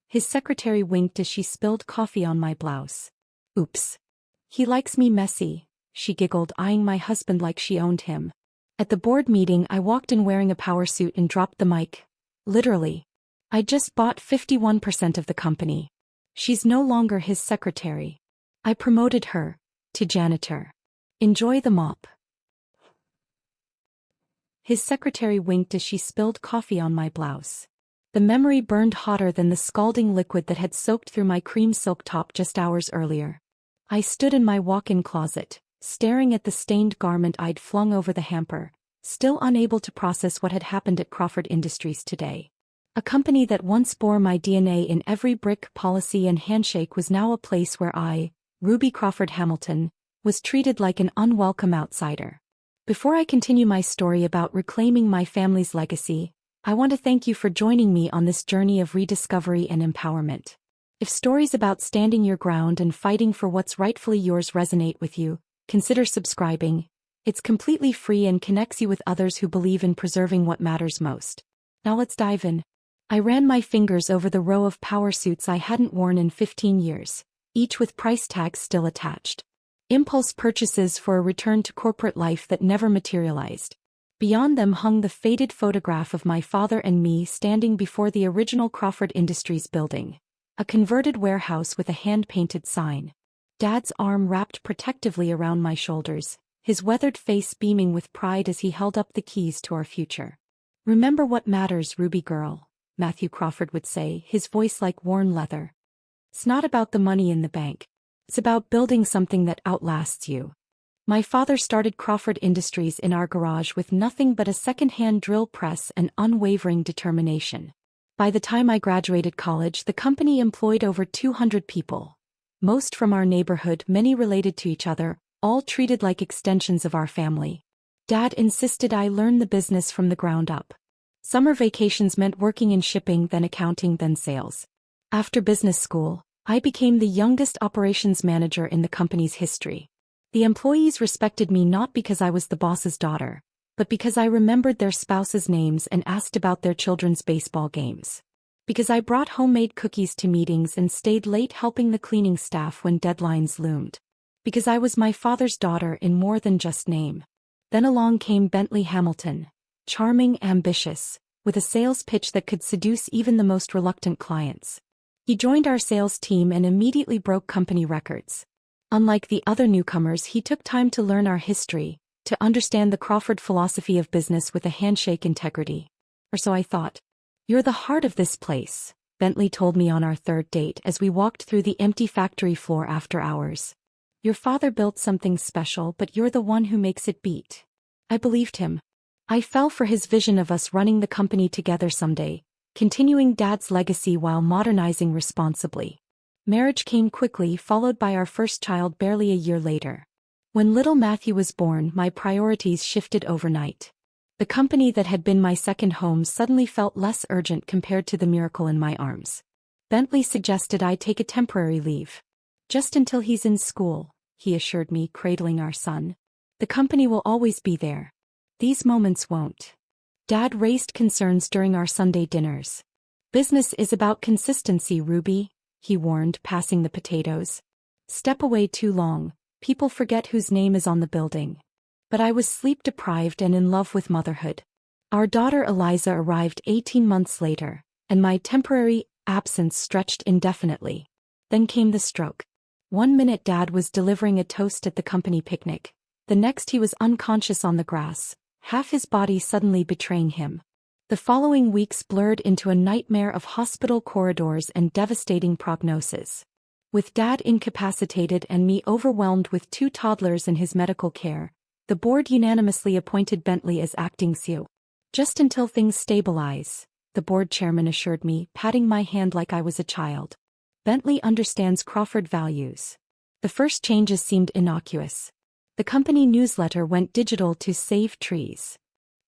His secretary winked as she spilled coffee on my blouse. Oops. He likes me messy, she giggled, eyeing my husband like she owned him. At the board meeting, I walked in wearing a power suit and dropped the mic. Literally. I just bought 51% of the company. She's no longer his secretary. I promoted her to janitor. Enjoy the mop. His secretary winked as she spilled coffee on my blouse. The memory burned hotter than the scalding liquid that had soaked through my cream silk top just hours earlier. I stood in my walk-in closet, staring at the stained garment I'd flung over the hamper, still unable to process what had happened at Crawford Industries today. A company that once bore my DNA in every brick, policy and handshake was now a place where I, Ruby Crawford Hamilton, was treated like an unwelcome outsider. Before I continue my story about reclaiming my family's legacy, I want to thank you for joining me on this journey of rediscovery and empowerment. If stories about standing your ground and fighting for what's rightfully yours resonate with you, consider subscribing. It's completely free and connects you with others who believe in preserving what matters most. Now let's dive in. I ran my fingers over the row of power suits I hadn't worn in 15 years, each with price tags still attached. Impulse purchases for a return to corporate life that never materialized. Beyond them hung the faded photograph of my father and me standing before the original Crawford Industries building, a converted warehouse with a hand-painted sign. Dad's arm wrapped protectively around my shoulders, his weathered face beaming with pride as he held up the keys to our future. "Remember what matters, Ruby girl," Matthew Crawford would say, his voice like worn leather. "It's not about the money in the bank. It's about building something that outlasts you." My father started Crawford Industries in our garage with nothing but a second-hand drill press and unwavering determination. By the time I graduated college, the company employed over 200 people. Most from our neighborhood, many related to each other, all treated like extensions of our family. Dad insisted I learn the business from the ground up. Summer vacations meant working in shipping, then accounting, then sales. After business school, I became the youngest operations manager in the company's history. The employees respected me not because I was the boss's daughter, but because I remembered their spouses' names and asked about their children's baseball games. Because I brought homemade cookies to meetings and stayed late helping the cleaning staff when deadlines loomed. Because I was my father's daughter in more than just name. Then along came Bentley Hamilton, charming, ambitious, with a sales pitch that could seduce even the most reluctant clients. He joined our sales team and immediately broke company records. Unlike the other newcomers, he took time to learn our history, to understand the Crawford philosophy of business with a handshake integrity. Or so I thought. "You're the heart of this place," Bentley told me on our third date as we walked through the empty factory floor after hours. "Your father built something special, but you're the one who makes it beat." I believed him. I fell for his vision of us running the company together someday, continuing Dad's legacy while modernizing responsibly. Marriage came quickly, followed by our first child barely a year later. When little Matthew was born, my priorities shifted overnight. The company that had been my second home suddenly felt less urgent compared to the miracle in my arms. Bentley suggested I take a temporary leave. "Just until he's in school," he assured me, cradling our son. "The company will always be there. These moments won't." Dad raised concerns during our Sunday dinners. "Business is about consistency, Ruby," he warned, passing the potatoes. "Step away too long, people forget whose name is on the building." But I was sleep-deprived and in love with motherhood. Our daughter Eliza arrived 18 months later, and my temporary absence stretched indefinitely. Then came the stroke. One minute Dad was delivering a toast at the company picnic. The next he was unconscious on the grass, half his body suddenly betraying him. The following weeks blurred into a nightmare of hospital corridors and devastating prognosis. With Dad incapacitated and me overwhelmed with 2 toddlers in his medical care, the board unanimously appointed Bentley as acting CEO. "Just until things stabilize," the board chairman assured me, patting my hand like I was a child. "Bentley understands Crawford values." The first changes seemed innocuous. The company newsletter went digital to save trees.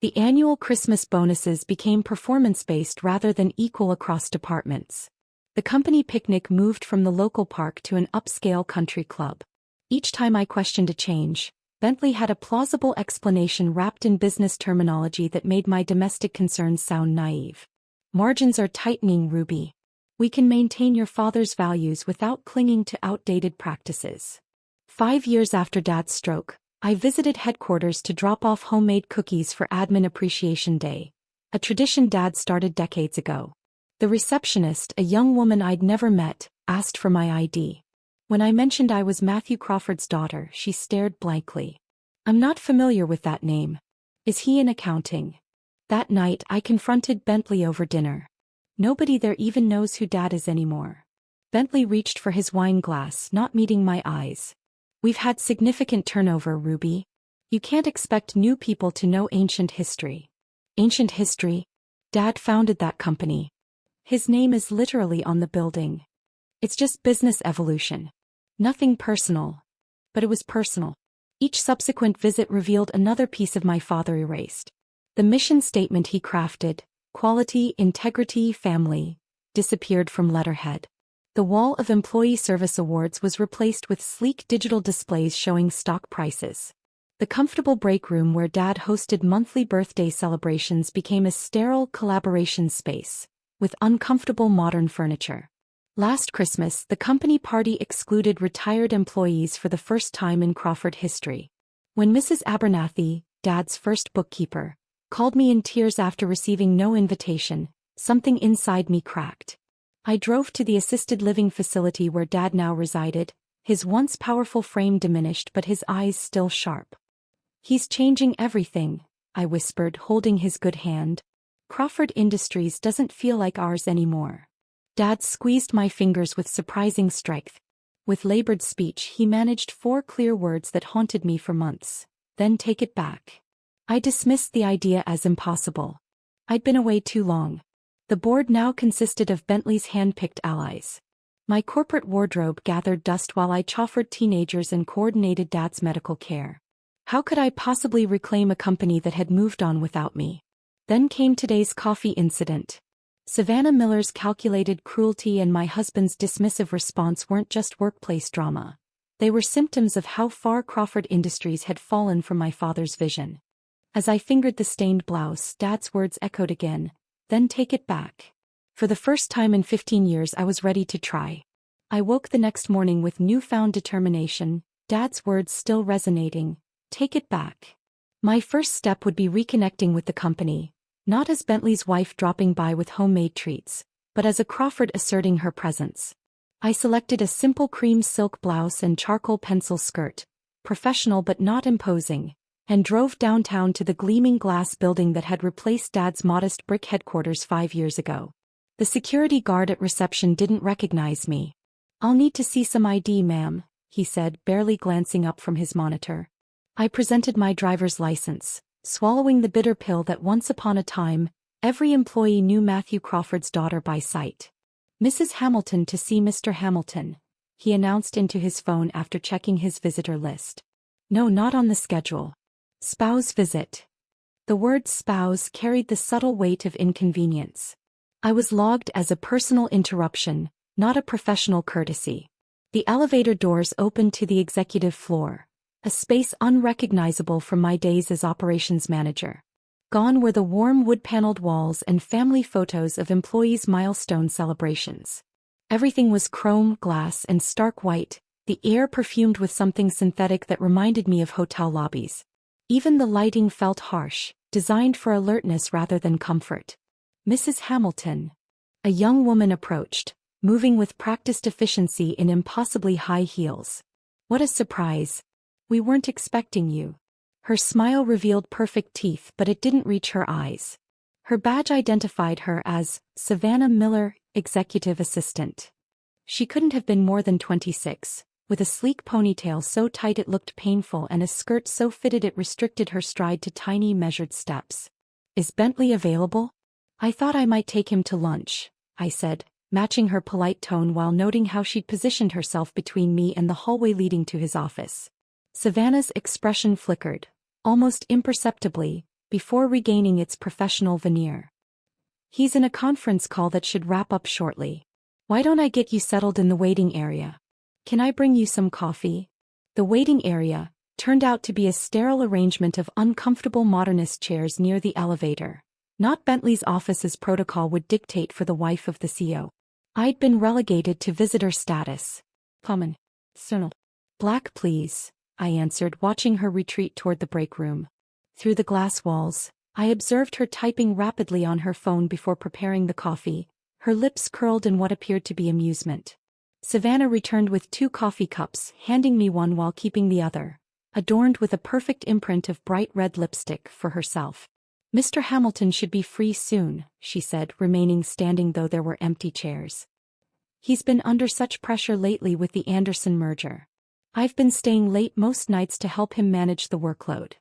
The annual Christmas bonuses became performance-based rather than equal across departments. The company picnic moved from the local park to an upscale country club. Each time I questioned a change, Bentley had a plausible explanation wrapped in business terminology that made my domestic concerns sound naive. "Margins are tightening, Ruby. We can maintain your father's values without clinging to outdated practices. 5 years after Dad's stroke, I visited headquarters to drop off homemade cookies for Admin Appreciation Day, a tradition Dad started decades ago. The receptionist, a young woman I'd never met, asked for my ID. When I mentioned I was Matthew Crawford's daughter, she stared blankly. I'm not familiar with that name. Is he in accounting? That night, I confronted Bentley over dinner. Nobody there even knows who Dad is anymore. Bentley reached for his wine glass, not meeting my eyes. We've had significant turnover, Ruby. You can't expect new people to know ancient history. Ancient history? Dad founded that company. His name is literally on the building. It's just business evolution. Nothing personal. But it was personal. Each subsequent visit revealed another piece of my father erased. The mission statement he crafted, quality, integrity, family, disappeared from letterhead. The wall of employee service awards was replaced with sleek digital displays showing stock prices. The comfortable break room where Dad hosted monthly birthday celebrations became a sterile collaboration space, with uncomfortable modern furniture. Last Christmas, the company party excluded retired employees for the first time in Crawford history. When Mrs. Abernathy, Dad's first bookkeeper, called me in tears after receiving no invitation, something inside me cracked. I drove to the assisted living facility where Dad now resided, his once powerful frame diminished but his eyes still sharp. He's changing everything, I whispered, holding his good hand. Crawford Industries doesn't feel like ours anymore. Dad squeezed my fingers with surprising strength. With labored speech, he managed 4 clear words that haunted me for months. Then take it back. I dismissed the idea as impossible. I'd been away too long. The board now consisted of Bentley's hand-picked allies. My corporate wardrobe gathered dust while I chauffeured teenagers and coordinated Dad's medical care. How could I possibly reclaim a company that had moved on without me? Then came today's coffee incident. Savannah Miller's calculated cruelty and my husband's dismissive response weren't just workplace drama. They were symptoms of how far Crawford Industries had fallen from my father's vision. As I fingered the stained blouse, Dad's words echoed again, then take it back. For the first time in 15 years I was ready to try. I woke the next morning with newfound determination, Dad's words still resonating, take it back. My first step would be reconnecting with the company. Not as Bentley's wife dropping by with homemade treats, but as a Crawford asserting her presence. I selected a simple cream silk blouse and charcoal pencil skirt, professional but not imposing, and drove downtown to the gleaming glass building that had replaced Dad's modest brick headquarters 5 years ago. The security guard at reception didn't recognize me. I'll need to see some ID, ma'am, he said, barely glancing up from his monitor. I presented my driver's license, swallowing the bitter pill that once upon a time, every employee knew Matthew Crawford's daughter by sight. Mrs. Hamilton to see Mr. Hamilton, he announced into his phone after checking his visitor list. No, not on the schedule. Spouse visit. The word spouse carried the subtle weight of inconvenience. I was logged as a personal interruption, not a professional courtesy. The elevator doors opened to the executive floor. A space unrecognizable from my days as operations manager. Gone were the warm wood-paneled walls and family photos of employees' milestone celebrations. Everything was chrome, glass, and stark white, the air perfumed with something synthetic that reminded me of hotel lobbies. Even the lighting felt harsh, designed for alertness rather than comfort. Mrs. Hamilton. A young woman approached, moving with practiced efficiency in impossibly high heels. What a surprise. We weren't expecting you. Her smile revealed perfect teeth, but it didn't reach her eyes. Her badge identified her as Savannah Miller, Executive Assistant. She couldn't have been more than 26, with a sleek ponytail so tight it looked painful and a skirt so fitted it restricted her stride to tiny measured steps. Is Bentley available? I thought I might take him to lunch, I said, matching her polite tone while noting how she'd positioned herself between me and the hallway leading to his office. Savannah's expression flickered, almost imperceptibly, before regaining its professional veneer. He's in a conference call that should wrap up shortly. Why don't I get you settled in the waiting area? Can I bring you some coffee? The waiting area turned out to be a sterile arrangement of uncomfortable modernist chairs near the elevator. Not Bentley's office as protocol would dictate for the wife of the CEO. I'd been relegated to visitor status. Common. Sonal. Black, please, I answered, watching her retreat toward the break room. Through the glass walls, I observed her typing rapidly on her phone before preparing the coffee, her lips curled in what appeared to be amusement. Savannah returned with 2 coffee cups, handing me one while keeping the other, adorned with a perfect imprint of bright red lipstick, for herself. Mr. Hamilton should be free soon, she said, remaining standing though there were empty chairs. He's been under such pressure lately with the Anderson merger. I've been staying late most nights to help him manage the workload.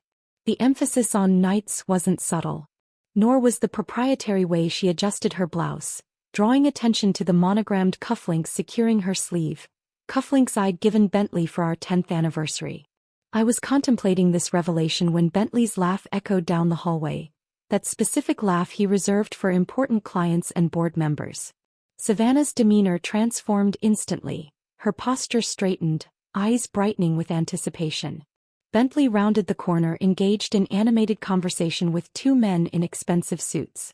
The emphasis on nights wasn't subtle. Nor was the proprietary way she adjusted her blouse, drawing attention to the monogrammed cufflinks securing her sleeve, cufflinks I'd given Bentley for our 10th anniversary. I was contemplating this revelation when Bentley's laugh echoed down the hallway, that specific laugh he reserved for important clients and board members. Savannah's demeanor transformed instantly, her posture straightened, eyes brightening with anticipation. Bentley rounded the corner, engaged in animated conversation with 2 men in expensive suits.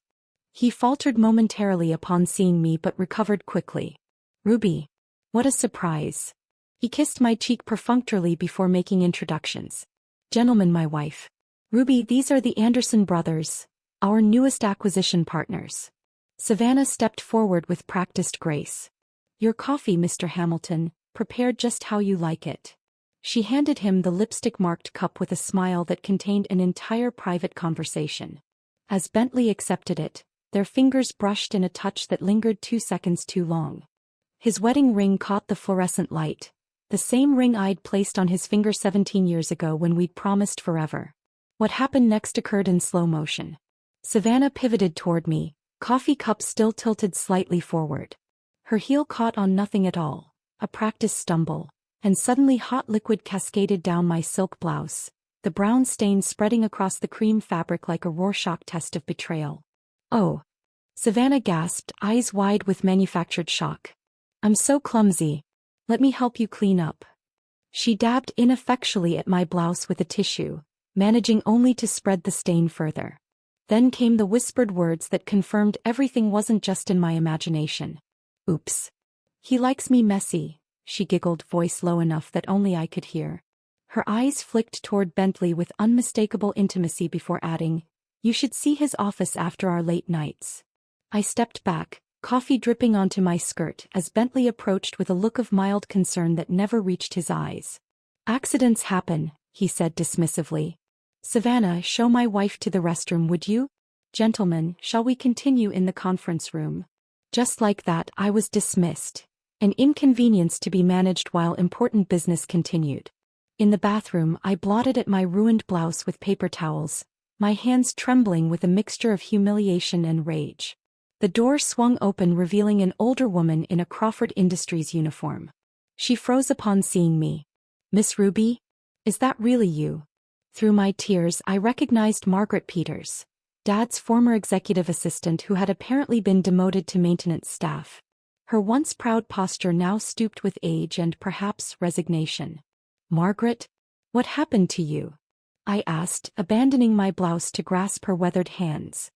He faltered momentarily upon seeing me but recovered quickly. Ruby. What a surprise. He kissed my cheek perfunctorily before making introductions. Gentlemen, my wife. Ruby, these are the Anderson brothers, our newest acquisition partners. Savannah stepped forward with practiced grace. Your coffee, Mr. Hamilton, prepared just how you like it. She handed him the lipstick-marked cup with a smile that contained an entire private conversation. As Bentley accepted it, their fingers brushed in a touch that lingered 2 seconds too long. His wedding ring caught the fluorescent light, the same ring I'd placed on his finger 17 years ago when we'd promised forever. What happened next occurred in slow motion. Savannah pivoted toward me, coffee cup still tilted slightly forward. Her heel caught on nothing at all, a practiced stumble, and suddenly hot liquid cascaded down my silk blouse, the brown stain spreading across the cream fabric like a Rorschach test of betrayal. Oh! Savannah gasped, eyes wide with manufactured shock. I'm so clumsy. Let me help you clean up. She dabbed ineffectually at my blouse with a tissue, managing only to spread the stain further. Then came the whispered words that confirmed everything wasn't just in my imagination. Oops. He likes me messy, she giggled, voice low enough that only I could hear. Her eyes flicked toward Bentley with unmistakable intimacy before adding, You should see his office after our late nights. I stepped back, coffee dripping onto my skirt as Bentley approached with a look of mild concern that never reached his eyes. Accidents happen, he said dismissively. Savannah, show my wife to the restroom, would you? Gentlemen, shall we continue in the conference room? Just like that, I was dismissed. An inconvenience to be managed while important business continued. In the bathroom, I blotted at my ruined blouse with paper towels, my hands trembling with a mixture of humiliation and rage. The door swung open, revealing an older woman in a Crawford Industries uniform. She froze upon seeing me. Miss Ruby? Is that really you? Through my tears, I recognized Margaret Peters, Dad's former executive assistant who had apparently been demoted to maintenance staff. Her once proud posture now stooped with age and perhaps resignation. Margaret? What happened to you? I asked, abandoning my blouse to grasp her weathered hands.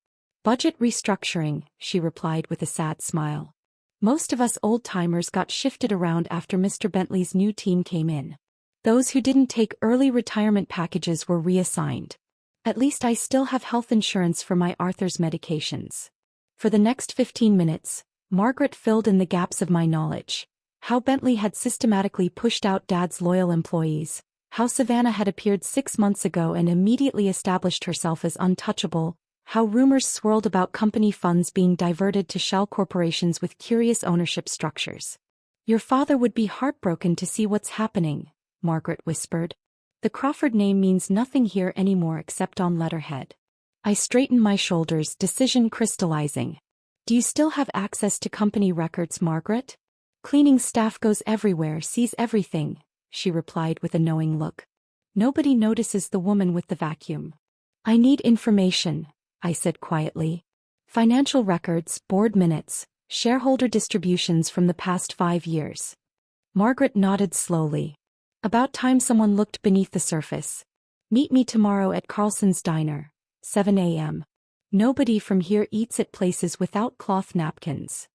Budget restructuring, she replied with a sad smile. Most of us old-timers got shifted around after Mr. Bentley's new team came in. Those who didn't take early retirement packages were reassigned. At least I still have health insurance for my Arthur's medications. For the next 15 minutes, Margaret filled in the gaps of my knowledge. How Bentley had systematically pushed out Dad's loyal employees, how Savannah had appeared 6 months ago and immediately established herself as untouchable, how rumors swirled about company funds being diverted to shell corporations with curious ownership structures. Your father would be heartbroken to see what's happening, Margaret whispered. The Crawford name means nothing here anymore except on letterhead. I straightened my shoulders, decision crystallizing. Do you still have access to company records, Margaret? Cleaning staff goes everywhere, sees everything, she replied with a knowing look. Nobody notices the woman with the vacuum. I need information, I said quietly. Financial records, board minutes, shareholder distributions from the past 5 years. Margaret nodded slowly. About time someone looked beneath the surface. Meet me tomorrow at Carlson's Diner, 7 a.m. Nobody from here eats at places without cloth napkins.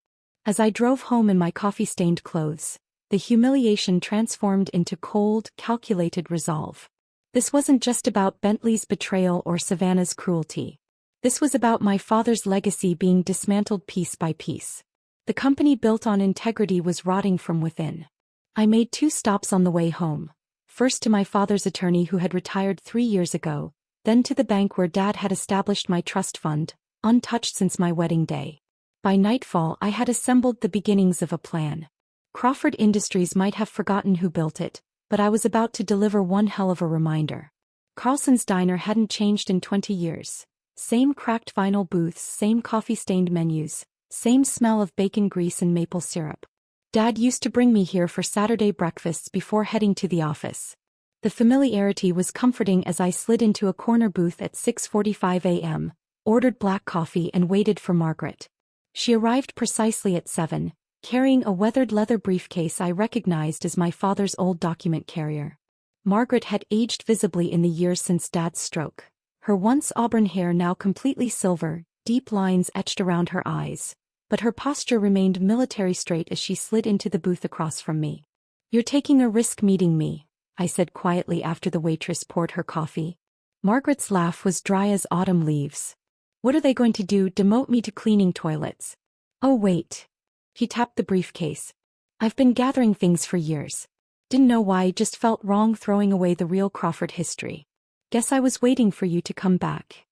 As I drove home in my coffee-stained clothes, the humiliation transformed into cold, calculated resolve. This wasn't just about Bentley's betrayal or Savannah's cruelty. This was about my father's legacy being dismantled piece by piece. The company built on integrity was rotting from within. I made 2 stops on the way home. First to my father's attorney who had retired 3 years ago, then to the bank where Dad had established my trust fund, untouched since my wedding day. By nightfall I had assembled the beginnings of a plan. Crawford Industries might have forgotten who built it, but I was about to deliver one hell of a reminder. Carlson's Diner hadn't changed in 20 years. Same cracked vinyl booths, same coffee-stained menus, same smell of bacon grease and maple syrup. Dad used to bring me here for Saturday breakfasts before heading to the office. The familiarity was comforting as I slid into a corner booth at 6:45 a.m., ordered black coffee and waited for Margaret. She arrived precisely at 7, carrying a weathered leather briefcase I recognized as my father's old document carrier. Margaret had aged visibly in the years since Dad's stroke. Her once auburn hair now completely silver, deep lines etched around her eyes, but her posture remained military straight as she slid into the booth across from me. "You're taking a risk meeting me," I said quietly after the waitress poured her coffee. Margaret's laugh was dry as autumn leaves. "What are they going to do, demote me to cleaning toilets?" "Oh wait." He tapped the briefcase. "I've been gathering things for years. Didn't know why, just felt wrong throwing away the real Crawford history. Guess I was waiting for you to come back."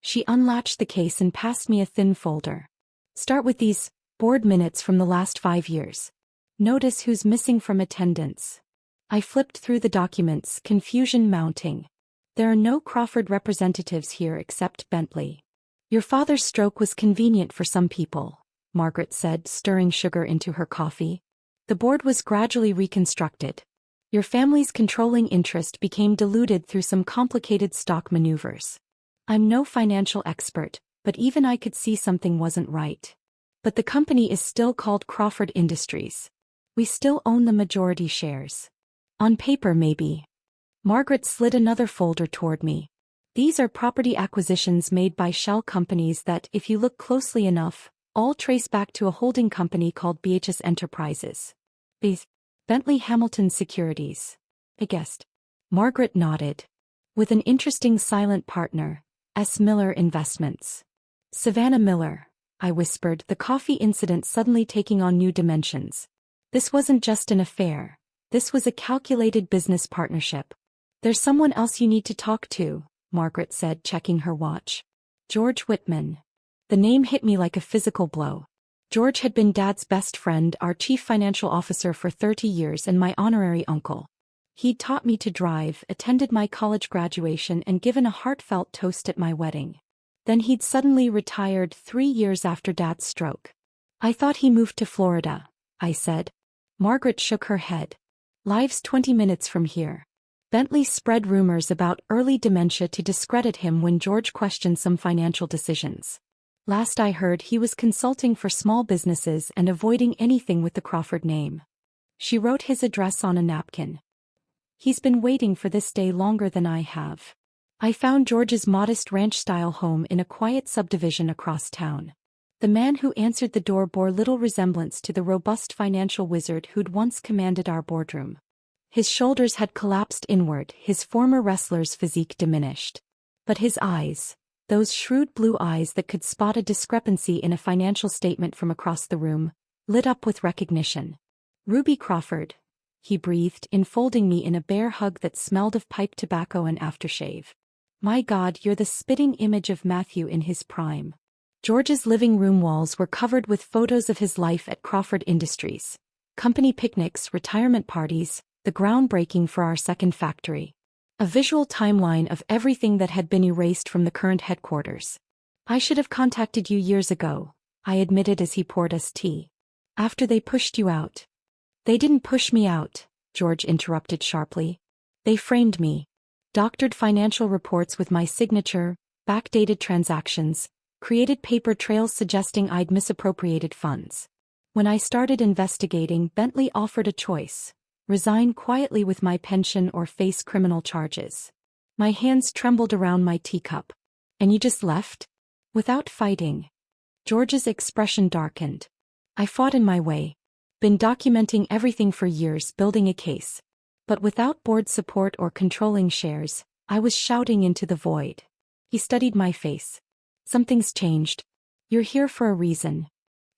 She unlatched the case and passed me a thin folder. "Start with these board minutes from the last 5 years. Notice who's missing from attendance." I flipped through the documents, confusion mounting. "There are no Crawford representatives here except Bentley." "Your father's stroke was convenient for some people," Margaret said, stirring sugar into her coffee. "The board was gradually reconstructed. Your family's controlling interest became diluted through some complicated stock maneuvers. I'm no financial expert, but even I could see something wasn't right. But the company is still called Crawford Industries. We still own the majority shares. On paper, maybe." Margaret slid another folder toward me. "These are property acquisitions made by shell companies that, if you look closely enough, all trace back to a holding company called BHS Enterprises. Bentley Hamilton Securities. I guessed." Margaret nodded. "With an interesting silent partner, S. Miller Investments." "Savannah Miller," I whispered, the coffee incident suddenly taking on new dimensions. This wasn't just an affair. This was a calculated business partnership. "There's someone else you need to talk to," Margaret said, checking her watch. "George Whitman." The name hit me like a physical blow. George had been Dad's best friend, our chief financial officer for 30 years and my honorary uncle. He'd taught me to drive, attended my college graduation and given a heartfelt toast at my wedding. Then he'd suddenly retired 3 years after Dad's stroke. "I thought he moved to Florida," I said. Margaret shook her head. "Live's 20 minutes from here." Bentley spread rumors about early dementia to discredit him when George questioned some financial decisions. Last I heard, he was consulting for small businesses and avoiding anything with the Crawford name. She wrote his address on a napkin. "He's been waiting for this day longer than I have." I found George's modest ranch-style home in a quiet subdivision across town. The man who answered the door bore little resemblance to the robust financial wizard who'd once commanded our boardroom. His shoulders had collapsed inward, his former wrestler's physique diminished. But his eyes, those shrewd blue eyes that could spot a discrepancy in a financial statement from across the room, lit up with recognition. "Ruby Crawford," he breathed, enfolding me in a bear hug that smelled of pipe tobacco and aftershave. "My God, you're the spitting image of Matthew in his prime." George's living room walls were covered with photos of his life at Crawford Industries. Company picnics, retirement parties, the groundbreaking for our second factory. A visual timeline of everything that had been erased from the current headquarters. "I should have contacted you years ago," I admitted as he poured us tea. "After they pushed you out." "They didn't push me out," George interrupted sharply. "They framed me. Doctored financial reports with my signature, backdated transactions, created paper trails suggesting I'd misappropriated funds. When I started investigating, Bentley offered a choice: resign quietly with my pension or face criminal charges." My hands trembled around my teacup. "And you just left? Without fighting?" George's expression darkened. I fought in my way. Been documenting everything for years, building a case. But without board support or controlling shares, I was shouting into the void. He studied my face. Something's changed. You're here for a reason.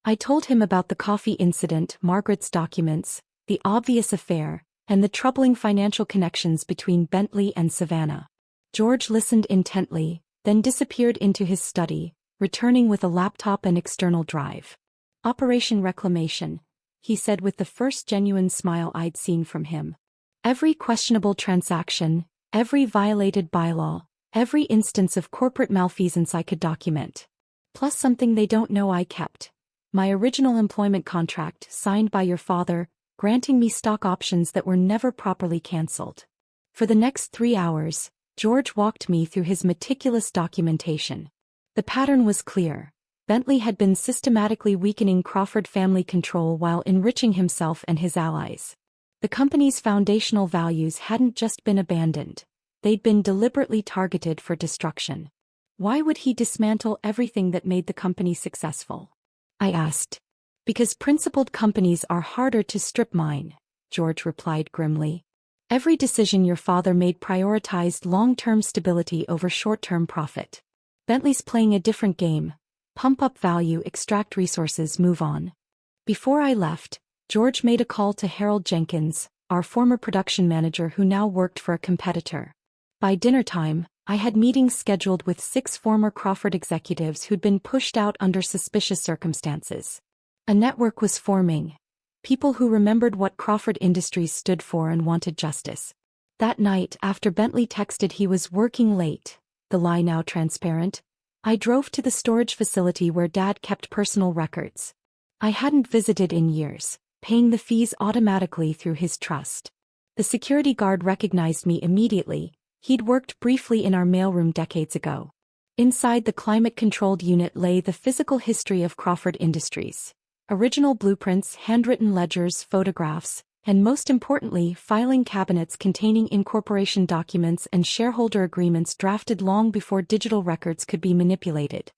I told him about the coffee incident, Margaret's documents, the obvious affair, and the troubling financial connections between Bentley and Savannah. George listened intently, then disappeared into his study, returning with a laptop and external drive. Operation Reclamation, he said with the first genuine smile I'd seen from him. Every questionable transaction, every violated bylaw, every instance of corporate malfeasance I could document. Plus something they don't know I kept. My original employment contract, signed by your father, granting me stock options that were never properly cancelled. For the next 3 hours, George walked me through his meticulous documentation. The pattern was clear. Bentley had been systematically weakening Crawford family control while enriching himself and his allies. The company's foundational values hadn't just been abandoned. They'd been deliberately targeted for destruction. Why would he dismantle everything that made the company successful? I asked. Because principled companies are harder to strip mine, George replied grimly. Every decision your father made prioritized long-term stability over short-term profit. Bentley's playing a different game. Pump up value, extract resources, move on. Before I left, George made a call to Harold Jenkins, our former production manager who now worked for a competitor. By dinner time, I had meetings scheduled with 6 former Crawford executives who'd been pushed out under suspicious circumstances. A network was forming. People who remembered what Crawford Industries stood for and wanted justice. That night, after Bentley texted he was working late, the lie now transparent, I drove to the storage facility where Dad kept personal records. I hadn't visited in years, paying the fees automatically through his trust. The security guard recognized me immediately. He'd worked briefly in our mailroom decades ago. Inside the climate-controlled unit lay the physical history of Crawford Industries. Original blueprints, handwritten ledgers, photographs, and most importantly, filing cabinets containing incorporation documents and shareholder agreements drafted long before digital records could be manipulated.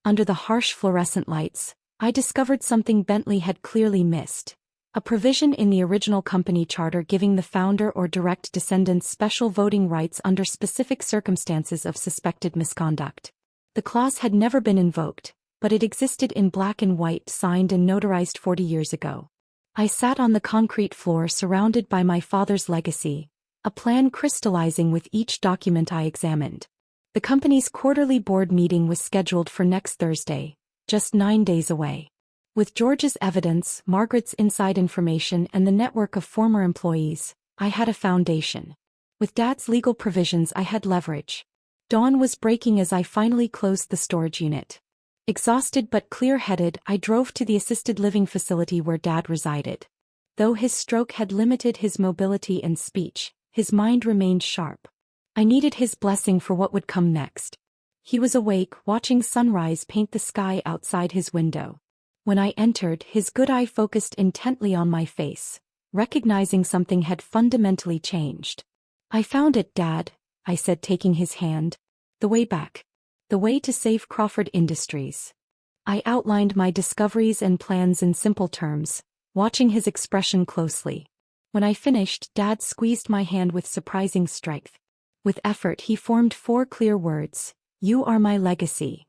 Under the harsh fluorescent lights, I discovered something Bentley had clearly missed. A provision in the original company charter giving the founder or direct descendants special voting rights under specific circumstances of suspected misconduct. The clause had never been invoked, but it existed in black and white, signed and notarized 40 years ago. I sat on the concrete floor surrounded by my father's legacy, a plan crystallizing with each document I examined. The company's quarterly board meeting was scheduled for next Thursday, just 9 days away. With George's evidence, Margaret's inside information and the network of former employees, I had a foundation. With Dad's legal provisions I had leverage. Dawn was breaking as I finally closed the storage unit. Exhausted but clear-headed, I drove to the assisted living facility where Dad resided. Though his stroke had limited his mobility and speech, his mind remained sharp. I needed his blessing for what would come next. He was awake, watching sunrise paint the sky outside his window. When I entered, his good eye focused intently on my face, recognizing something had fundamentally changed. "I found it, Dad," I said, taking his hand. "The way back. The way to save Crawford Industries." I outlined my discoveries and plans in simple terms, watching his expression closely. When I finished, Dad squeezed my hand with surprising strength. With effort he formed 4 clear words: "You are my legacy."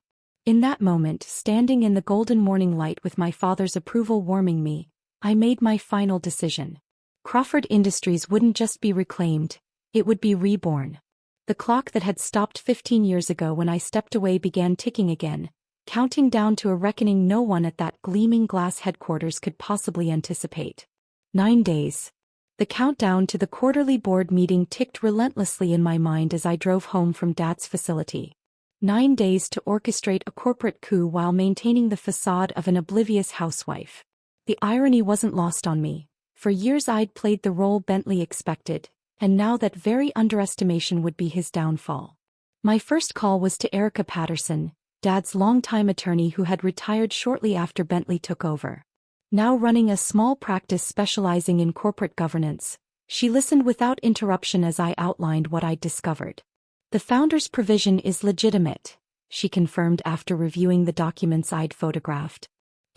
In that moment, standing in the golden morning light with my father's approval warming me, I made my final decision. Crawford Industries wouldn't just be reclaimed, it would be reborn. The clock that had stopped 15 years ago when I stepped away began ticking again, counting down to a reckoning no one at that gleaming glass headquarters could possibly anticipate. 9 days. The countdown to the quarterly board meeting ticked relentlessly in my mind as I drove home from Dad's facility. 9 days to orchestrate a corporate coup while maintaining the facade of an oblivious housewife. The irony wasn't lost on me. For years I'd played the role Bentley expected, and now that very underestimation would be his downfall. My first call was to Erica Patterson, Dad's longtime attorney who had retired shortly after Bentley took over. Now running a small practice specializing in corporate governance, she listened without interruption as I outlined what I'd discovered. "The founder's provision is legitimate," she confirmed after reviewing the documents I'd photographed.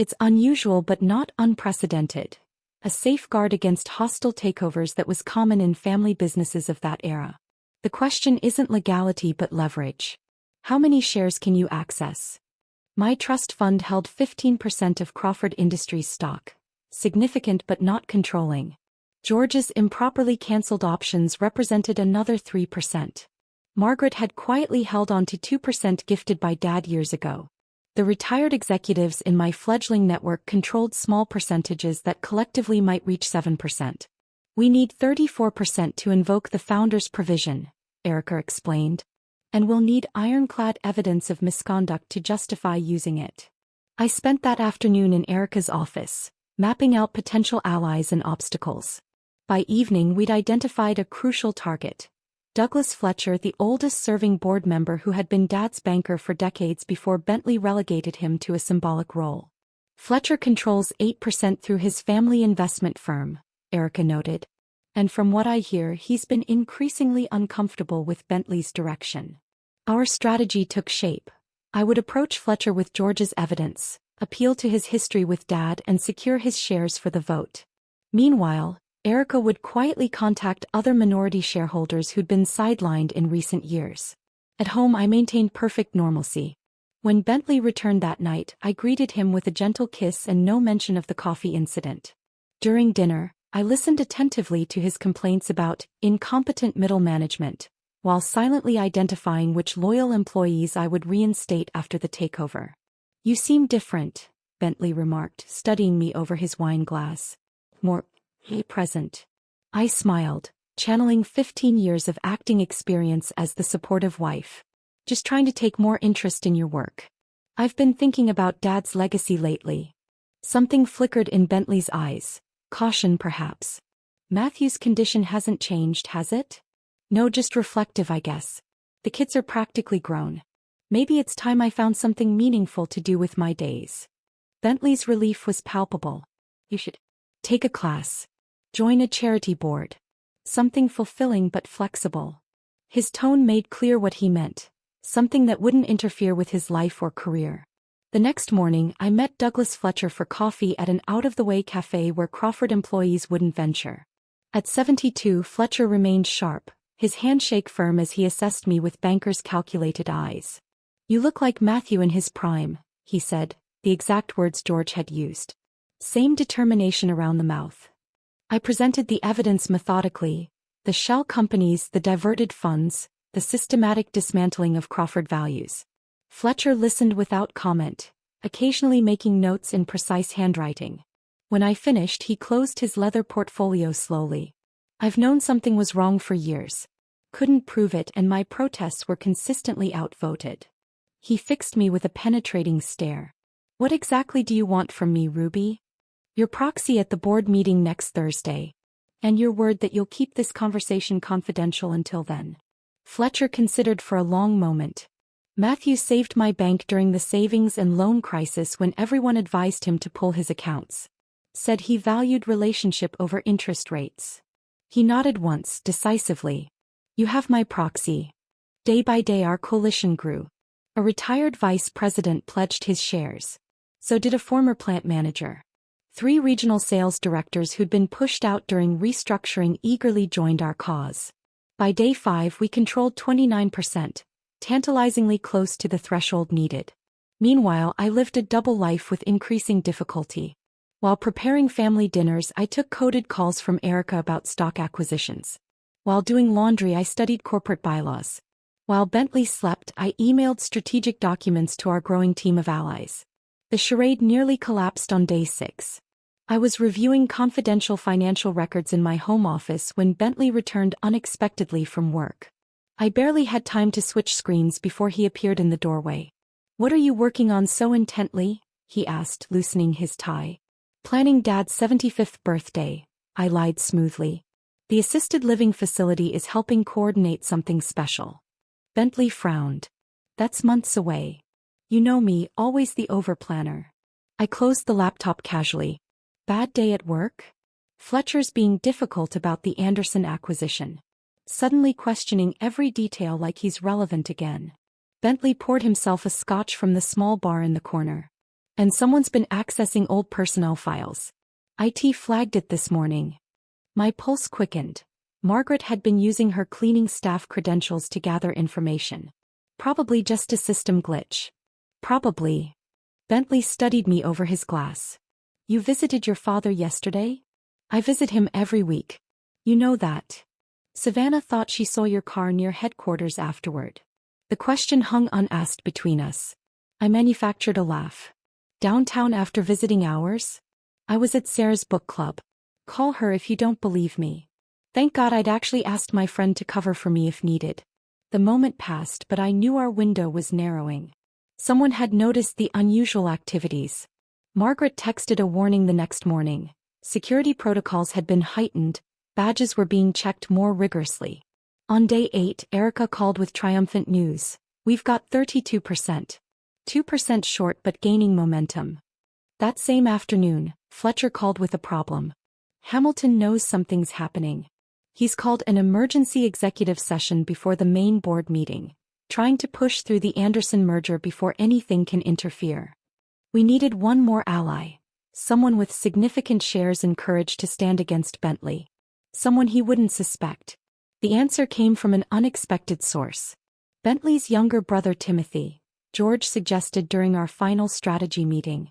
It's unusual but not unprecedented. A safeguard against hostile takeovers that was common in family businesses of that era. The question isn't legality but leverage. How many shares can you access? My trust fund held 15% of Crawford Industries stock. Significant but not controlling. George's improperly cancelled options represented another 3%. Margaret had quietly held on to 2% gifted by Dad years ago. The retired executives in my fledgling network controlled small percentages that collectively might reach 7%. We need 34% to invoke the founder's provision, Erica explained. And we'll need ironclad evidence of misconduct to justify using it. I spent that afternoon in Erica's office, mapping out potential allies and obstacles. By evening we'd identified a crucial target. Douglas Fletcher, the oldest-serving board member who had been Dad's banker for decades before Bentley relegated him to a symbolic role. Fletcher controls 8% through his family investment firm, Erica noted. And from what I hear, he's been increasingly uncomfortable with Bentley's direction. Our strategy took shape. I would approach Fletcher with George's evidence, appeal to his history with Dad and secure his shares for the vote. Meanwhile, Erica would quietly contact other minority shareholders who'd been sidelined in recent years. At home I maintained perfect normalcy. When Bentley returned that night, I greeted him with a gentle kiss and no mention of the coffee incident. During dinner, I listened attentively to his complaints about incompetent middle management, while silently identifying which loyal employees I would reinstate after the takeover. "You seem different," Bentley remarked, studying me over his wine glass. "More present." I smiled, channeling 15 years of acting experience as the supportive wife. "Just trying to take more interest in your work. I've been thinking about Dad's legacy lately." Something flickered in Bentley's eyes. Caution perhaps. "Matthew's condition hasn't changed, has it?" "No, just reflective, I guess. The kids are practically grown. Maybe it's time I found something meaningful to do with my days." Bentley's relief was palpable. "You should take a class. Join a charity board. Something fulfilling but flexible." His tone made clear what he meant. Something that wouldn't interfere with his life or career. The next morning, I met Douglas Fletcher for coffee at an out-of-the-way cafe where Crawford employees wouldn't venture. At 72, Fletcher remained sharp, his handshake firm as he assessed me with banker's calculated eyes. "You look like Matthew in his prime," he said, the exact words George had used. Same determination around the mouth. I presented the evidence methodically: the shell companies, the diverted funds, the systematic dismantling of Crawford values. Fletcher listened without comment, occasionally making notes in precise handwriting. When I finished, he closed his leather portfolio slowly. "I've known something was wrong for years. Couldn't prove it, and my protests were consistently outvoted." He fixed me with a penetrating stare. "What exactly do you want from me, Ruby?" "Your proxy at the board meeting next Thursday. And your word that you'll keep this conversation confidential until then." Fletcher considered for a long moment. "Matthew saved my bank during the savings and loan crisis when everyone advised him to pull his accounts. Said he valued relationship over interest rates." He nodded once, decisively. "You have my proxy." Day by day our coalition grew. A retired vice president pledged his shares. So did a former plant manager. 3 regional sales directors who'd been pushed out during restructuring eagerly joined our cause. By day 5 we controlled 29%. Tantalizingly close to the threshold needed. Meanwhile, I lived a double life with increasing difficulty. While preparing family dinners, I took coded calls from Erica about stock acquisitions. While doing laundry, I studied corporate bylaws. While Bentley slept, I emailed strategic documents to our growing team of allies. The charade nearly collapsed on day 6. I was reviewing confidential financial records in my home office when Bentley returned unexpectedly from work. I barely had time to switch screens before he appeared in the doorway. "What are you working on so intently?" he asked, loosening his tie. "Planning Dad's 75th birthday," I lied smoothly. "The assisted living facility is helping coordinate something special." Bentley frowned. "That's months away. You know me, always the overplanner." I closed the laptop casually. "Bad day at work?" Fletcher's being difficult about the Anderson acquisition. Suddenly questioning every detail like he's relevant again. Bentley poured himself a scotch from the small bar in the corner. And someone's been accessing old personnel files. IT flagged it this morning. My pulse quickened. Margaret had been using her cleaning staff credentials to gather information. Probably just a system glitch. Probably. Bentley studied me over his glass. You visited your father yesterday? I visit him every week. You know that. Savannah thought she saw your car near headquarters afterward. The question hung unasked between us. I manufactured a laugh. Downtown after visiting hours? I was at Sarah's book club. Call her if you don't believe me. Thank God I'd actually asked my friend to cover for me if needed. The moment passed, but I knew our window was narrowing. Someone had noticed the unusual activities. Margaret texted a warning the next morning. Security protocols had been heightened, badges were being checked more rigorously. On day 8, Erica called with triumphant news. We've got 32%. 2% short but gaining momentum. That same afternoon, Fletcher called with a problem. Hamilton knows something's happening. He's called an emergency executive session before the main board meeting, trying to push through the Anderson merger before anything can interfere. We needed one more ally. Someone with significant shares and courage to stand against Bentley. Someone he wouldn't suspect. The answer came from an unexpected source. Bentley's younger brother Timothy, George suggested during our final strategy meeting.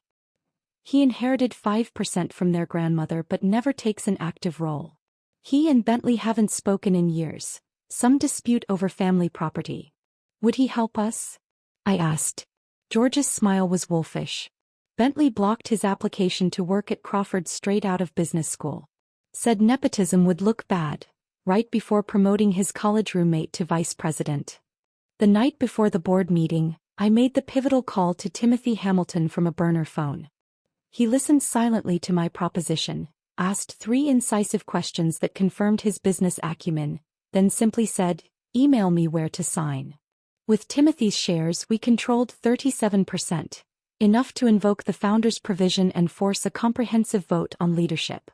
He inherited 5% from their grandmother but never takes an active role. He and Bentley haven't spoken in years, some dispute over family property. Would he help us? I asked. George's smile was wolfish. Bentley blocked his application to work at Crawford straight out of business school. Said nepotism would look bad, right before promoting his college roommate to vice president. The night before the board meeting, I made the pivotal call to Timothy Hamilton from a burner phone. He listened silently to my proposition, asked 3 incisive questions that confirmed his business acumen, then simply said, "Email me where to sign." With Timothy's shares we controlled 37%, enough to invoke the founder's provision and force a comprehensive vote on leadership.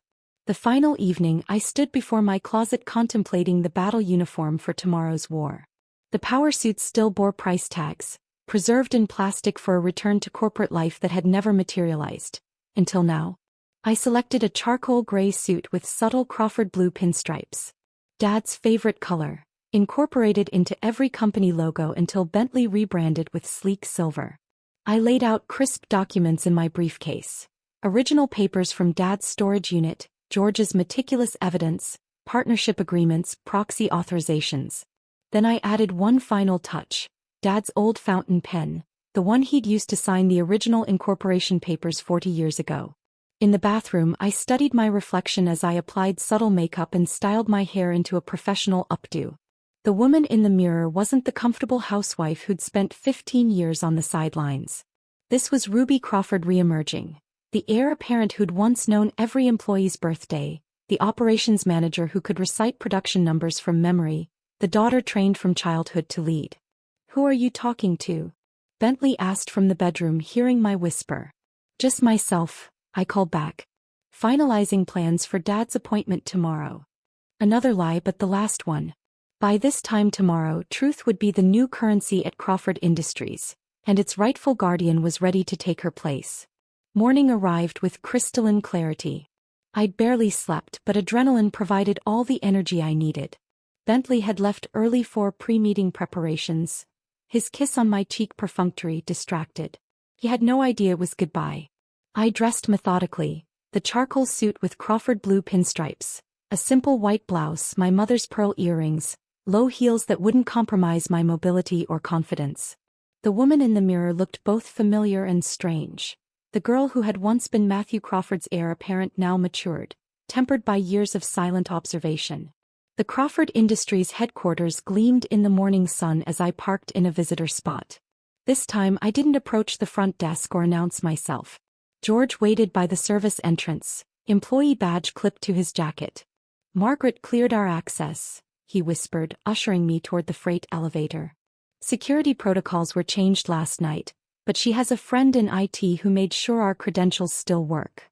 The final evening I stood before my closet contemplating the battle uniform for tomorrow's war. The power suits still bore price tags, preserved in plastic for a return to corporate life that had never materialized. Until now. I selected a charcoal gray suit with subtle Crawford blue pinstripes. Dad's favorite color, incorporated into every company logo until Bentley rebranded with sleek silver. I laid out crisp documents in my briefcase. Original papers from Dad's storage unit, George's meticulous evidence, partnership agreements, proxy authorizations. Then I added one final touch. Dad's old fountain pen, the one he'd used to sign the original incorporation papers 40 years ago. In the bathroom I studied my reflection as I applied subtle makeup and styled my hair into a professional updo. The woman in the mirror wasn't the comfortable housewife who'd spent 15 years on the sidelines. This was Ruby Crawford re-emerging, the heir apparent who'd once known every employee's birthday, the operations manager who could recite production numbers from memory, the daughter trained from childhood to lead. "Who are you talking to?" Bentley asked from the bedroom, hearing my whisper. "Just myself," I called back. "Finalizing plans for Dad's appointment tomorrow." Another lie, but the last one. By this time tomorrow, truth would be the new currency at Crawford Industries, and its rightful guardian was ready to take her place. Morning arrived with crystalline clarity. I'd barely slept, but adrenaline provided all the energy I needed. Bentley had left early for pre-meeting preparations, his kiss on my cheek perfunctory, distracted. He had no idea it was goodbye. I dressed methodically, the charcoal suit with Crawford blue pinstripes, a simple white blouse, my mother's pearl earrings, low heels that wouldn't compromise my mobility or confidence. The woman in the mirror looked both familiar and strange. The girl who had once been Matthew Crawford's heir apparent now matured, tempered by years of silent observation. The Crawford Industries headquarters gleamed in the morning sun as I parked in a visitor spot. This time I didn't approach the front desk or announce myself. George waited by the service entrance, employee badge clipped to his jacket. "Margaret cleared our access," he whispered, ushering me toward the freight elevator. "Security protocols were changed last night, but she has a friend in IT who made sure our credentials still work."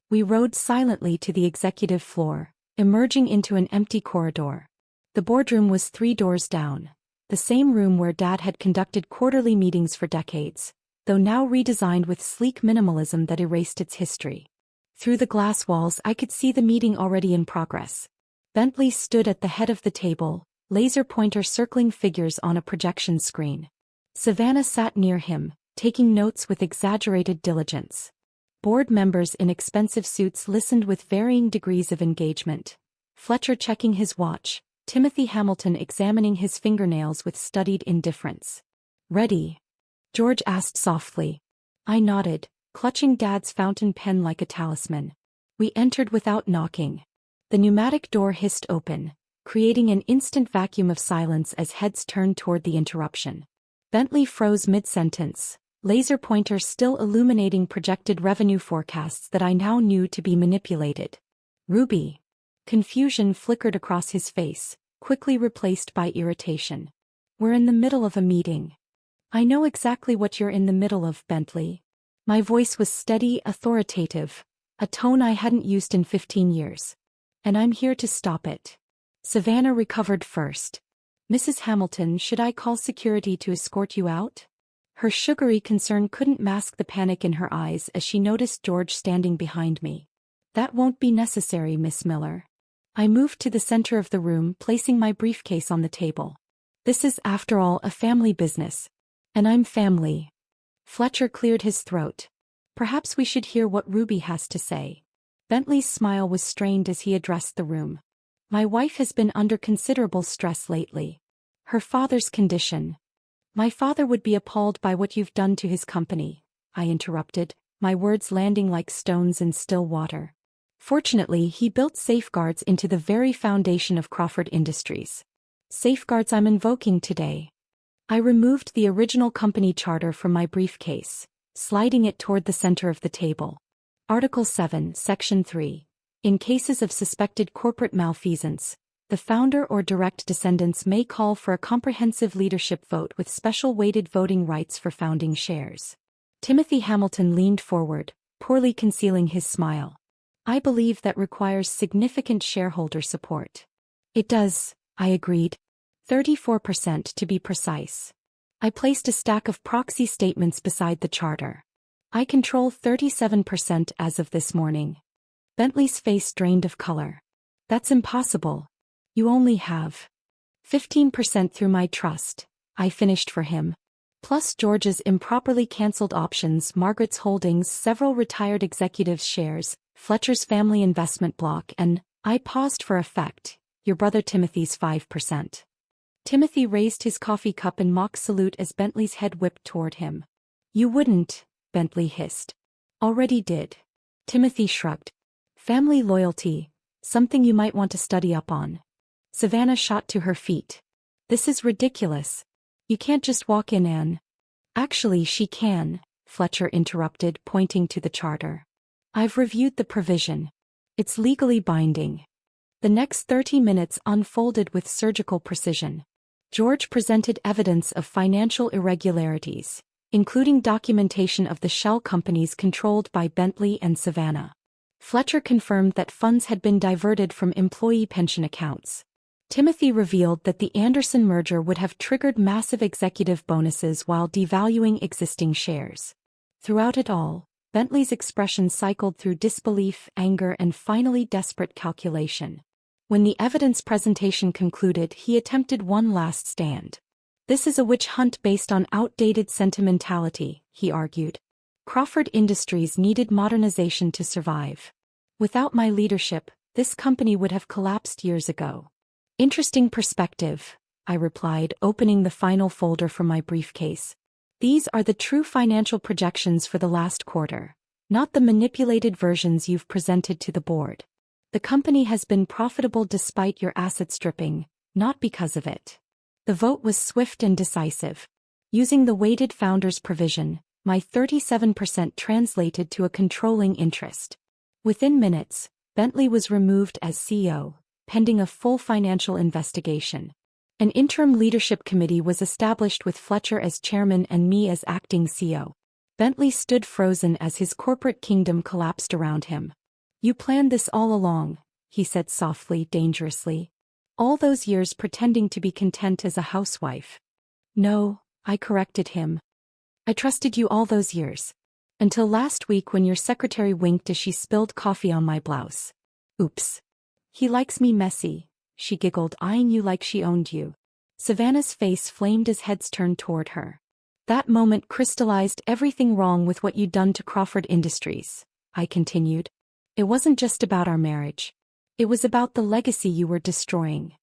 We rode silently to the executive floor, emerging into an empty corridor. The boardroom was 3 doors down, the same room where Dad had conducted quarterly meetings for decades, though now redesigned with sleek minimalism that erased its history. Through the glass walls I could see the meeting already in progress. Bentley stood at the head of the table, laser pointer circling figures on a projection screen. Savannah sat near him, taking notes with exaggerated diligence. Board members in expensive suits listened with varying degrees of engagement. Fletcher checking his watch, Timothy Hamilton examining his fingernails with studied indifference. "Ready?" George asked softly. I nodded, clutching Dad's fountain pen like a talisman. We entered without knocking. The pneumatic door hissed open, creating an instant vacuum of silence as heads turned toward the interruption. Bentley froze mid-sentence, laser pointer still illuminating projected revenue forecasts that I now knew to be manipulated. "Ruby." Confusion flickered across his face, quickly replaced by irritation. "We're in the middle of a meeting." "I know exactly what you're in the middle of, Bentley." My voice was steady, authoritative, a tone I hadn't used in 15 years. "And I'm here to stop it." Savannah recovered first. "Mrs. Hamilton, should I call security to escort you out?" Her sugary concern couldn't mask the panic in her eyes as she noticed George standing behind me. "That won't be necessary, Miss Miller." I moved to the center of the room, placing my briefcase on the table. "This is, after all, a family business. And I'm family." Fletcher cleared his throat. "Perhaps we should hear what Ruby has to say." Bentley's smile was strained as he addressed the room. "My wife has been under considerable stress lately. Her father's condition." "My father would be appalled by what you've done to his company," I interrupted, my words landing like stones in still water. "Fortunately, he built safeguards into the very foundation of Crawford Industries. Safeguards I'm invoking today." I removed the original company charter from my briefcase, sliding it toward the center of the table. Article 7, Section 3. In cases of suspected corporate malfeasance, the founder or direct descendants may call for a comprehensive leadership vote with special weighted voting rights for founding shares. Timothy Hamilton leaned forward, poorly concealing his smile. "I believe that requires significant shareholder support." "It does," I agreed. 34% to be precise. I placed a stack of proxy statements beside the charter. "I control 37% as of this morning." Bentley's face drained of color. "That's impossible. You only have 15% through my trust," I finished for him. "Plus George's improperly cancelled options, Margaret's holdings, several retired executives' shares, Fletcher's family investment block, and," I paused for effect, "your brother Timothy's 5%. Timothy raised his coffee cup in mock salute as Bentley's head whipped toward him. "You wouldn't," Bentley hissed. "Already did." Timothy shrugged. "Family loyalty, something you might want to study up on." Savannah shot to her feet. "This is ridiculous. You can't just walk in and—" "Actually she can," Fletcher interrupted, pointing to the charter. "I've reviewed the provision. It's legally binding." The next 30 minutes unfolded with surgical precision. George presented evidence of financial irregularities, including documentation of the shell companies controlled by Bentley and Savannah. Fletcher confirmed that funds had been diverted from employee pension accounts. Timothy revealed that the Anderson merger would have triggered massive executive bonuses while devaluing existing shares. Throughout it all, Bentley's expression cycled through disbelief, anger, and finally desperate calculation. When the evidence presentation concluded, he attempted one last stand. "This is a witch hunt based on outdated sentimentality," he argued. "Crawford Industries needed modernization to survive. Without my leadership, this company would have collapsed years ago." "Interesting perspective," I replied, opening the final folder from my briefcase. "These are the true financial projections for the last quarter, not the manipulated versions you've presented to the board. The company has been profitable despite your asset stripping, not because of it." The vote was swift and decisive. Using the weighted founders provision, my 37% translated to a controlling interest. Within minutes, Bentley was removed as CEO, pending a full financial investigation. An interim leadership committee was established with Fletcher as chairman and me as acting CEO. Bentley stood frozen as his corporate kingdom collapsed around him. "You planned this all along," he said softly, dangerously. "All those years pretending to be content as a housewife." "No," I corrected him. I trusted you all those years. Until last week when your secretary winked as she spilled coffee on my blouse. Oops. He likes me messy, she giggled, eyeing you like she owned you. Savannah's face flamed as heads turned toward her. That moment crystallized everything wrong with what you'd done to Crawford Industries, I continued. It wasn't just about our marriage. It was about the legacy you were destroying.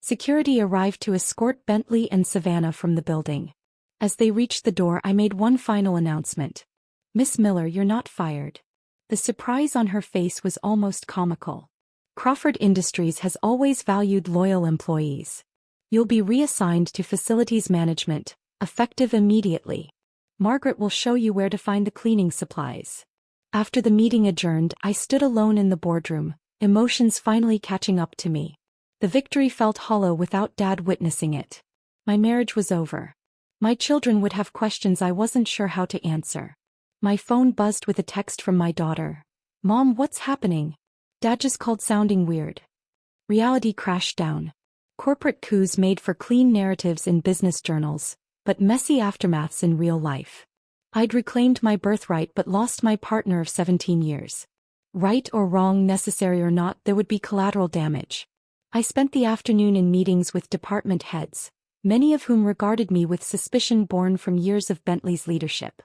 Security arrived to escort Bentley and Savannah from the building. As they reached the door, I made one final announcement. Miss Miller, you're not fired. The surprise on her face was almost comical. Crawford Industries has always valued loyal employees. You'll be reassigned to facilities management, effective immediately. Margaret will show you where to find the cleaning supplies. After the meeting adjourned, I stood alone in the boardroom, emotions finally catching up to me. The victory felt hollow without Dad witnessing it. My marriage was over. My children would have questions I wasn't sure how to answer. My phone buzzed with a text from my daughter. Mom, what's happening? Dad just called sounding weird. Reality crashed down. Corporate coups made for clean narratives in business journals, but messy aftermaths in real life. I'd reclaimed my birthright but lost my partner of 17 years. Right or wrong, necessary or not, there would be collateral damage. I spent the afternoon in meetings with department heads, many of whom regarded me with suspicion born from years of Bentley's leadership.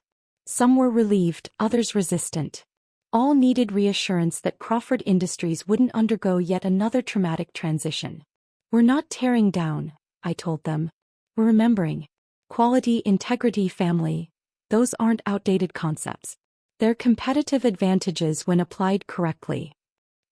Some were relieved, others resistant. All needed reassurance that Crawford Industries wouldn't undergo yet another traumatic transition. We're not tearing down, I told them. We're remembering. Quality, integrity, family. Those aren't outdated concepts. They're competitive advantages when applied correctly.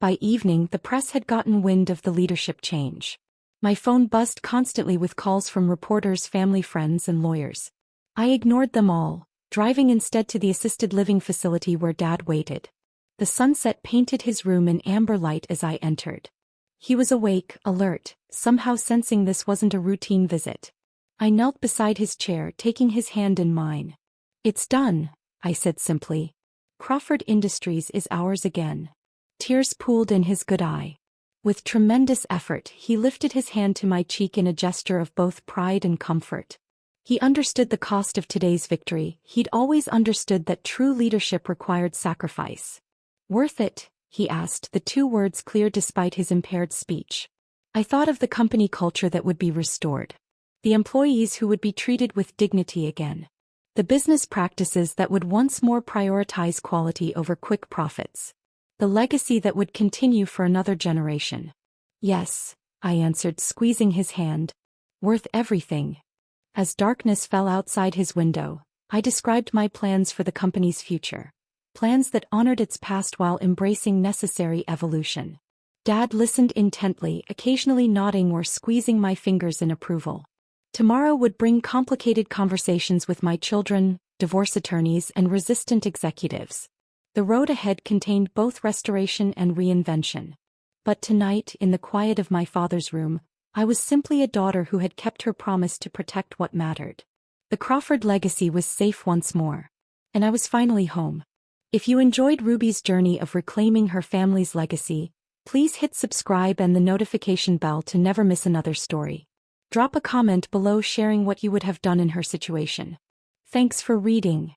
By evening, the press had gotten wind of the leadership change. My phone buzzed constantly with calls from reporters, family, friends, and lawyers. I ignored them all, driving instead to the assisted living facility where Dad waited. The sunset painted his room in amber light as I entered. He was awake, alert, somehow sensing this wasn't a routine visit. I knelt beside his chair, taking his hand in mine. It's done, I said simply. Crawford Industries is ours again. Tears pooled in his good eye. With tremendous effort, he lifted his hand to my cheek in a gesture of both pride and comfort. He understood the cost of today's victory. He'd always understood that true leadership required sacrifice. Worth it? He asked, the two words clear despite his impaired speech. I thought of the company culture that would be restored. The employees who would be treated with dignity again. The business practices that would once more prioritize quality over quick profits. The legacy that would continue for another generation. Yes, I answered, squeezing his hand. Worth everything. As darkness fell outside his window, I described my plans for the company's future. Plans that honored its past while embracing necessary evolution. Dad listened intently, occasionally nodding or squeezing my fingers in approval. Tomorrow would bring complicated conversations with my children, divorce attorneys, and resistant executives. The road ahead contained both restoration and reinvention. But tonight, in the quiet of my father's room, I was simply a daughter who had kept her promise to protect what mattered. The Crawford legacy was safe once more. And I was finally home. If you enjoyed Ruby's journey of reclaiming her family's legacy, please hit subscribe and the notification bell to never miss another story. Drop a comment below sharing what you would have done in her situation. Thanks for reading.